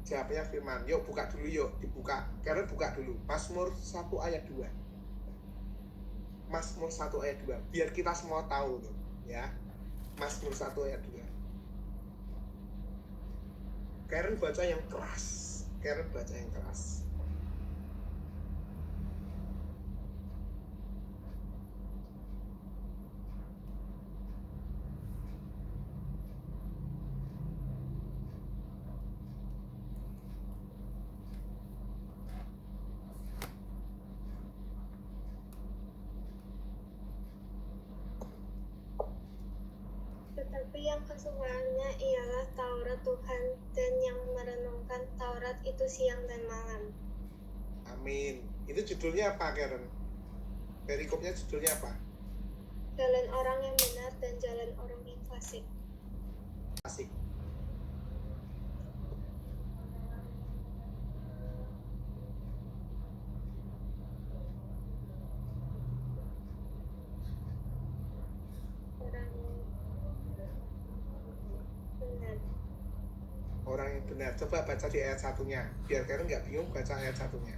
[SPEAKER 1] jawabnya firman. Yuk buka dulu yuk, dibuka. Karen buka dulu. Mazmur 1 ayat 2. Mazmur 1 ayat 2. Biar kita semua tahu tuh, ya. Mazmur 1 ayat 2. Karen baca yang keras. Karen baca yang keras.
[SPEAKER 3] Tetapi yang kesukaannya ialah Taurat Tuhan, dan yang merenungkan Taurat itu siang dan malam.
[SPEAKER 1] Amin. Itu judulnya apa, Karen? Perikopnya judulnya apa?
[SPEAKER 3] Jalan orang yang benar dan jalan orang yang fasik.
[SPEAKER 1] Asik.
[SPEAKER 3] Orang yang benar.
[SPEAKER 1] Orang yang benar. Coba baca di ayat satunya. Biar Karen nggak bingung baca ayat satunya.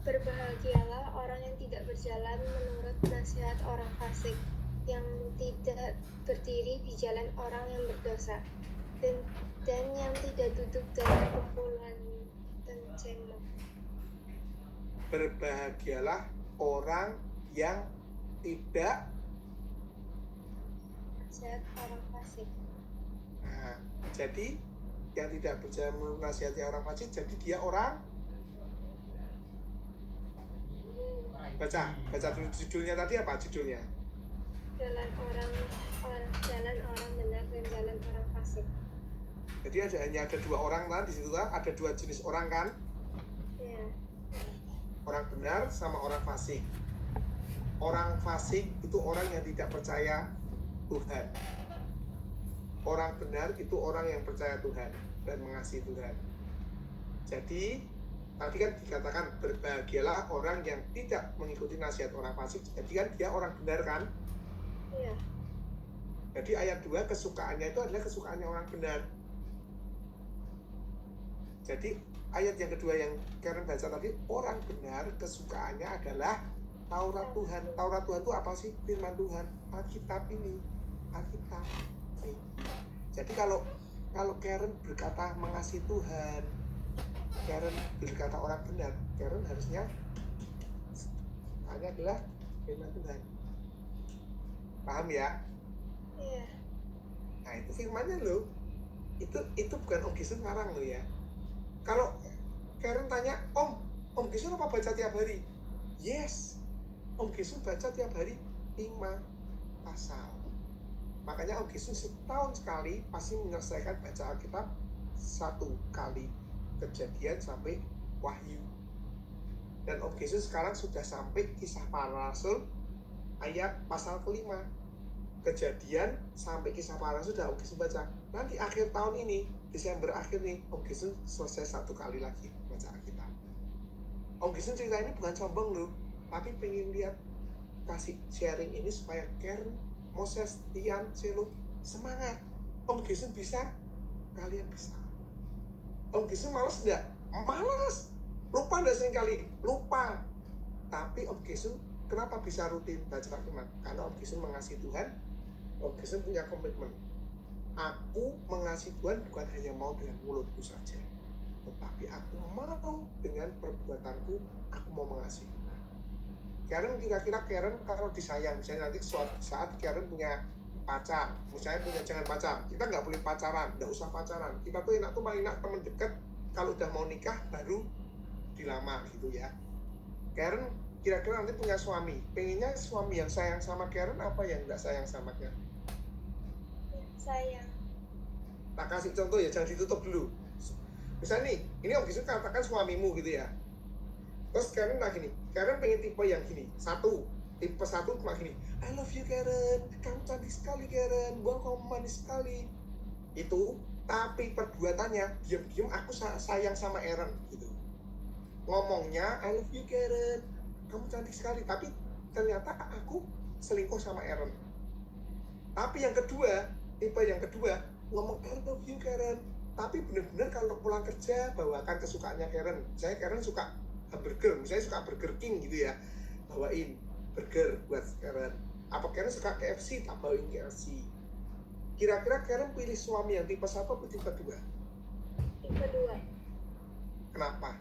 [SPEAKER 3] Berbahagialah orang yang tidak berjalan menurut nasihat orang fasik, yang tidak berdiri di jalan orang yang berdosa, dan yang tidak duduk dalam kumpulan pencemooh.
[SPEAKER 1] Berbahagialah orang yang tidak.
[SPEAKER 3] Nasihat orang fasik.
[SPEAKER 1] Nah, jadi yang tidak berjalan menurut nasihatnya orang fasik, jadi dia orang. Baca dulu judulnya tadi apa judulnya?
[SPEAKER 3] Jalan orang benar dan jalan orang fasik.
[SPEAKER 1] Jadi hanya ada dua orang kan di situ kan? Ada dua jenis orang kan?
[SPEAKER 3] Ya.
[SPEAKER 1] Orang benar sama orang fasik. Orang fasik itu orang yang tidak percaya Tuhan. Orang benar itu orang yang percaya Tuhan dan mengasihi Tuhan. Jadi tadi kan dikatakan berbahagialah orang yang tidak mengikuti nasihat orang fasik. Jadi kan dia orang benar kan?
[SPEAKER 3] Iya.
[SPEAKER 1] Jadi ayat 2 kesukaannya itu adalah kesukaannya orang benar. Jadi ayat yang kedua yang Karen baca tadi, orang benar kesukaannya adalah Taurat Tuhan. Taurat Tuhan itu apa sih? Firman Tuhan. Alkitab ini. Alkitab. Jadi kalau Karen berkata mengasihi Tuhan, Karen berkata orang benar, Karen harusnya hanya adalah firman Tuhan. Paham ya?
[SPEAKER 3] Iya.
[SPEAKER 1] Nah itu firmannya loh. Itu bukan Om Gisun ngarang loh ya. Kalau Karen tanya, Om Gisun apa baca tiap hari? Yes, Om Gisun baca tiap hari 5 pasal. Makanya Om Gisun setahun sekali pasti menyelesaikan baca Alkitab 1 kali, Kejadian sampai Wahyu. Dan Om Gisun sekarang sudah sampai Kisah Para Rasul ayat pasal kelima. Kejadian sampai Kisah Para Rasul sudah Om Gisun baca. Nanti akhir tahun ini, Desember akhir nih, Om Gisun selesai 1 kali lagi baca Alkitab. Om Gisun cerita ini bukan sombong loh, tapi pengen lihat kasih sharing ini supaya Karen, Moses, Tian, Selo semangat. Om Gisun bisa, kalian bisa. Om Gisun malas enggak? Malas. Lupa enggak seringkali? Lupa. Tapi Om Gisun kenapa bisa rutin baca firman? Karena Om Gisun mengasihi Tuhan. Om Gisun punya komitmen. Aku mengasihi Tuhan bukan hanya mau dengan mulutku saja, tetapi aku mau dengan perbuatanku, aku mau mengasihi Tuhan. Karen kira-kira Karen kalau disayang, misalnya nanti suatu saat Karen punya pacar, misalnya punya jangan pacar, kita nggak boleh pacaran, nggak usah pacaran. Kita tuh enak tuh paling enak teman dekat, kalau udah mau nikah baru dilamar gitu ya. Karen kira-kira nanti punya suami, pengennya suami yang sayang sama Karen apa yang nggak sayang sama Karen?
[SPEAKER 3] Sayang.
[SPEAKER 1] Tak kasih contoh ya, jangan ditutup dulu. Misalnya nih, ini Om Gisel katakan suamimu gitu ya. Terus Karen lagi nih, Karen pengen tipe yang gini. Tipe satu cuma gini, I love you Karen, kamu cantik sekali Karen, buang kamu manis sekali. Itu, tapi perbuatannya diam-diam aku sayang sama Aaron gitu. Ngomongnya I love you Karen, kamu cantik sekali, tapi ternyata aku selingkuh sama Aaron. Tapi yang kedua, tipe yang kedua, ngomong I love you Karen, tapi benar-benar kalau pulang kerja bawakan kesukaannya Karen. Misalnya Karen suka hamburger, misalnya suka Burger King gitu ya, bawain burger buat Karen. Apa Karen suka KFC, tak bawain KFC. Kira-kira Karen pilih suami yang tipe 1 atau tipe 2?
[SPEAKER 3] Tipe 2.
[SPEAKER 1] Kenapa?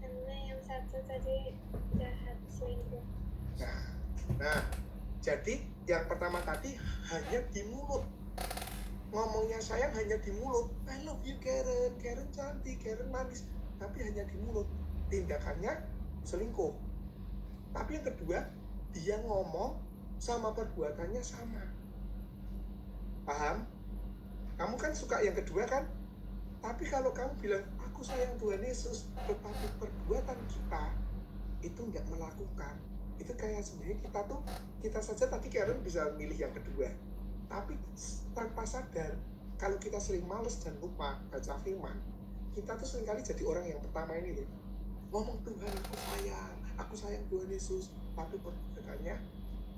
[SPEAKER 3] Karena yang satu tadi jahat, selingkuh.
[SPEAKER 1] Nah, jadi yang pertama tadi hanya di mulut. Ngomongnya sayang hanya di mulut. I love you Karen, Karen cantik, Karen manis. Tapi hanya di mulut. Tindakannya selingkuh. Tapi yang kedua, dia ngomong sama perbuatannya sama. Paham? Kamu kan suka yang kedua kan? Tapi kalau kamu bilang, aku sayang Tuhan Yesus, tetapi perbuatan kita itu nggak melakukan. Itu kayak sebenarnya kita saja tadi Karen bisa milih yang kedua. Tapi tanpa sadar, kalau kita sering males dan lupa baca firman, kita tuh seringkali jadi orang yang pertama ini loh. Ngomong Tuhan, aku sayang Tuhan Yesus, tapi perbuatannya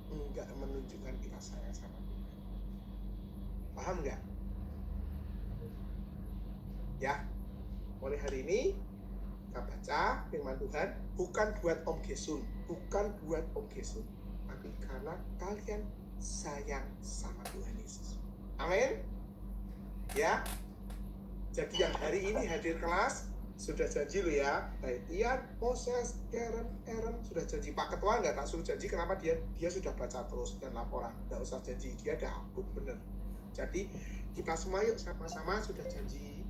[SPEAKER 1] nggak menunjukkan kita sayang sama Tuhan. Paham nggak? Ya, mulai hari ini kita baca firman Tuhan bukan buat Om Gesun, tapi karena kalian sayang sama Tuhan Yesus. Amin. Ya. Jadi yang hari ini hadir kelas sudah janji lo ya, Tian, Moses, Karen, Aaron sudah janji. Pak Ketua nggak tak suruh janji, kenapa dia sudah baca terus dan laporan, nggak usah janji, dia ada hapus bener. Jadi kita semua yuk sama-sama sudah janji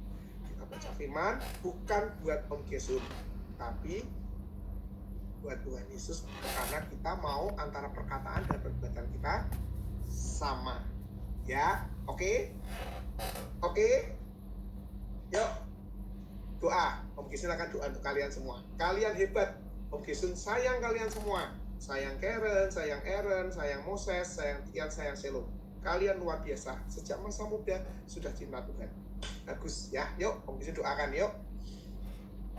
[SPEAKER 1] kita baca firman bukan buat Om Gesun, tapi buat Tuhan Yesus, karena kita mau antara perkataan dan perbuatan kita sama. Ya, oke? Yuk, doa. Om Gesun akan doa untuk kalian semua. Kalian hebat. Om Gesun sayang kalian semua. Sayang Karen, sayang Aaron, sayang Moses, sayang Tian, sayang Selo. Kalian luar biasa. Sejak masa muda sudah cinta Tuhan. Bagus ya. Yuk, Om Gesun doakan yuk.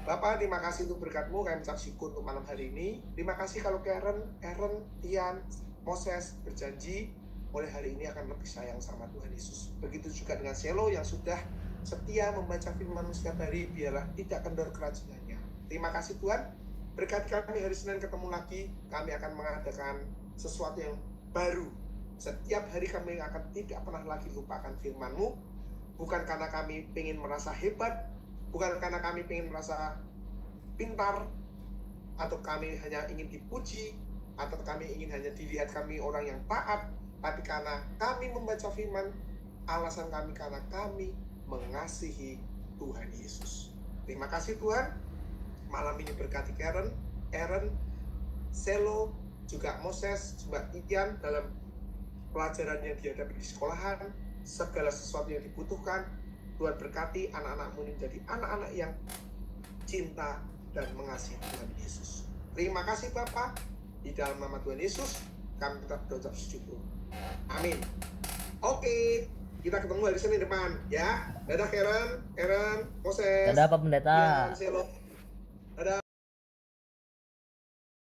[SPEAKER 1] Bapak, terima kasih untuk berkat-Mu. Kami ucap syukur untuk malam hari ini. Terima kasih kalau Karen, Aaron, Tian, Moses berjanji mulai hari ini akan lebih sayang sama Tuhan Yesus. Begitu juga dengan Selo yang sudah setia membaca firman setiap hari, biarlah tidak kendor kerajinannya. Terima kasih Tuhan. Berkati kami hari Senin ketemu lagi. Kami akan mengadakan sesuatu yang baru. Setiap hari kami akan tidak pernah lagi lupakan firman-Mu. Bukan karena kami ingin merasa hebat, bukan karena kami ingin merasa pintar, atau kami hanya ingin dipuji, atau kami ingin hanya dilihat kami orang yang taat, tapi karena kami membaca firman, alasan kami karena kami mengasihi Tuhan Yesus. Terima kasih Tuhan. Malam ini berkati Karen, Aaron, Selo, juga Moses, juga Tian dalam pelajaran yang dihadapi di sekolahan, segala sesuatu yang dibutuhkan. Tuhan berkati anak-anak-Mu menjadi anak-anak yang cinta dan mengasihi Tuhan Yesus. Terima kasih Bapa. Di dalam nama Tuhan Yesus kami tetap berucap syukur. Amin. Oke, kita ketemu hari Senin depan ya. Dadah Karen, Aaron, Moses.
[SPEAKER 2] Dadah Pak Pendeta.
[SPEAKER 1] Selo.